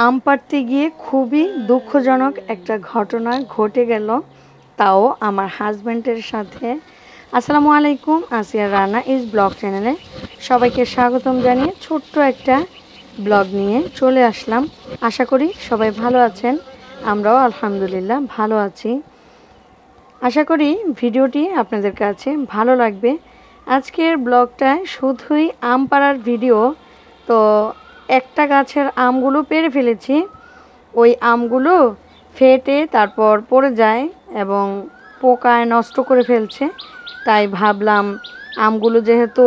আম পাড়তে গিয়ে খুবই দুঃখজনক একটা ঘটনা ঘটে গেল, তাও আমার হাজব্যান্ডের সাথে। আসসালামু আলাইকুম, আসিয়া রানা ইজ ব্লগ চ্যানেলে সবাইকে স্বাগতম জানিয়ে ছোট্ট একটা ব্লগ নিয়ে চলে আসলাম। আশা করি সবাই ভালো আছেন, আমরাও আলহামদুলিল্লাহ ভালো আছি। আশা করি ভিডিওটি আপনাদের কাছে ভালো লাগবে। আজকের ব্লগটায় শুধুই আম পাড়ার ভিডিও। তো একটা গাছের আমগুলো পেড়ে ফেলেছি, ওই আমগুলো ফেটে তারপর পড়ে যায় এবং পোকায় নষ্ট করে ফেলছে। তাই ভাবলাম আমগুলো যেহেতু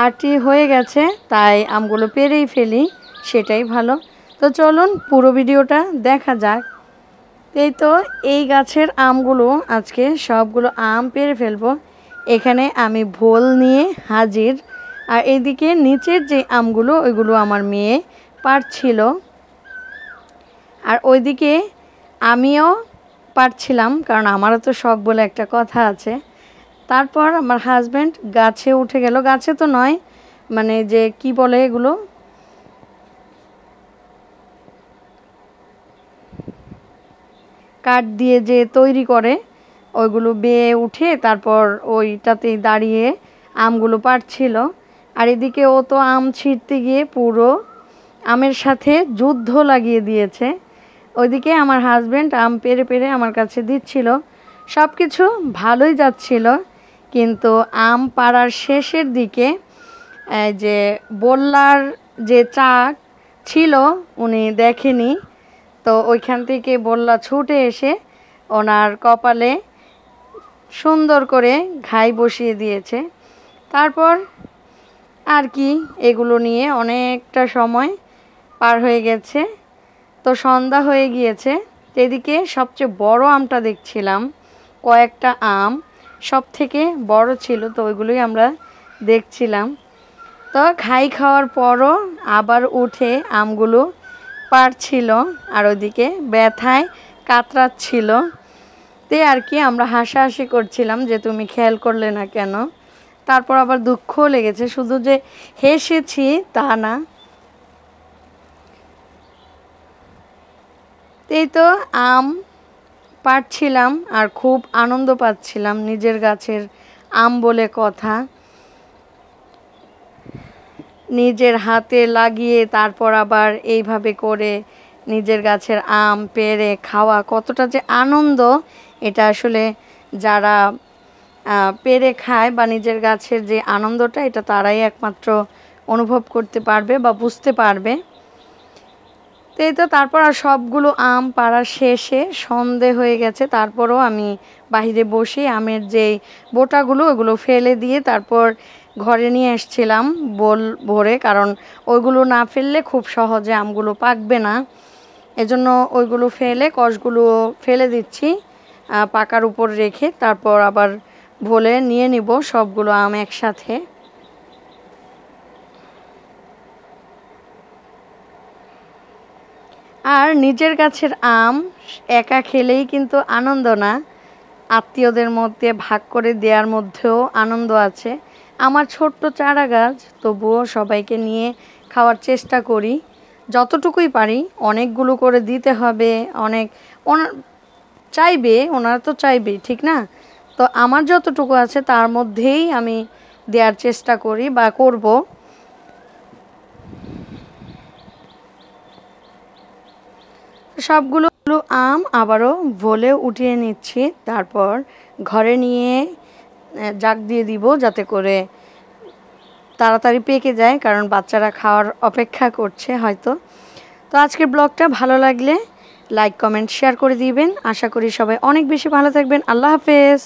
আটি হয়ে গেছে, তাই আমগুলো পেড়েই ফেলি, সেটাই ভালো। তো চলুন পুরো ভিডিওটা দেখা যাক। এই তো এই গাছের আমগুলো আজকে সবগুলো আম পেড়ে ফেলবো। এখানে আমি ভোল নিয়ে হাজির, আর এইদিকে নিচের যে আমগুলো ওইগুলো আমার মেয়ে পাড়ছিল, আর ওইদিকে আমিও পাড়ছিলাম, কারণ আমারও তো শখ বলে একটা কথা আছে। তারপর আমার হাজব্যান্ড গাছে উঠে গেল, গাছে তো নয়, মানে যে কি বলে এগুলো, কাঠ দিয়ে যে তৈরি করে, ওইগুলো বেয়ে উঠে তারপর ওইটাতেই দাঁড়িয়ে আমগুলো পাড়ছিল। আর এদিকে ও তো আম ছিঁড়তে গিয়ে পুরো আমের সাথে যুদ্ধ লাগিয়ে দিয়েছে। ওইদিকে আমার হাজব্যান্ড আম পেড়ে পেড়ে আমার কাছে দিচ্ছিল, সব কিছু ভালোই যাচ্ছিল। কিন্তু আম পাড়ার শেষের দিকে যে বল্লার যে চাক ছিল উনি দেখেনি, তো ওইখান থেকে বল্লা ছুটে এসে ওনার কপালে সুন্দর করে ঘাই বসিয়ে দিয়েছে। তারপর আর কি, এগুলো নিয়ে অনেকটা সময় পার হয়ে গেছে, তো সন্ধ্যা হয়ে গিয়েছে। এদিকে সবচেয়ে বড় আমটা দেখছিলাম, কয়েকটা আম সব থেকে বড় ছিল, তো ওইগুলোই আমরা দেখছিলাম। তো ঘাই খাওয়ার পরও আবার উঠে আমগুলো পাড়ছিল, আর ওইদিকে ব্যথায় কাতরাচ্ছিল। তে আর কি আমরা হাসাহাসি করছিলাম যে তুমি খেয়াল করলে না কেন। তারপর আবার দুঃখও লেগেছে, শুধু যে হেসেছি তা না। এই তো আম পাড়ছিলাম আর খুব আনন্দ পাচ্ছিলাম, নিজের গাছের আম বলে কথা, নিজের হাতে লাগিয়ে তারপর আবার এইভাবে করে নিজের গাছের আম পেড়ে খাওয়া কতটা যে আনন্দ, এটা আসলে যারা পেড়ে খায় বা নিজের গাছের যে আনন্দটা, এটা তারাই একমাত্র অনুভব করতে পারবে বা বুঝতে পারবে। এই তো তারপর আর সবগুলো আম পাড়ার শেষে সন্ধে হয়ে গেছে, তারপরও আমি বাইরে বসে আমের যেই বোটাগুলো ওগুলো ফেলে দিয়ে তারপর ঘরে নিয়ে এসেছিলাম বোল ভরে, কারণ ওইগুলো না ফেললে খুব সহজে আমগুলো পাকবে না। এজন্য ওইগুলো ফেলে কষগুলো ফেলে দিচ্ছি পাকার উপর রেখে, তারপর আবার ভোলে নিয়ে নিব সবগুলো আম একসাথে। আর নিজের গাছের আম একা খেলেই কিন্তু আনন্দ না, আত্মীয়দের মধ্যে ভাগ করে দেওয়ার মধ্যেও আনন্দ আছে। আমার ছোট্ট চারা গাছ, তবুও সবাইকে নিয়ে খাওয়ার চেষ্টা করি যতটুকুই পারি। অনেকগুলো করে দিতে হবে, অনেক চাইবে, ওনারা তো চাইবেই, ঠিক না? তো আমার যতটুকু আছে তার মধ্যেই আমি দেওয়ার চেষ্টা করি বা করব। সবগুলো আম আবারও ভোলে উঠিয়ে নিচ্ছি, তারপর ঘরে নিয়ে জাগ দিয়ে দিব যাতে করে তাড়াতাড়ি পেকে যায়, কারণ বাচ্চারা খাওয়ার অপেক্ষা করছে হয়তো। তো আজকের ব্লগটা ভালো লাগলে লাইক কমেন্ট শেয়ার করে দিবেন। আশা করি সবাই অনেক বেশি ভালো থাকবেন। আল্লাহ হাফেজ।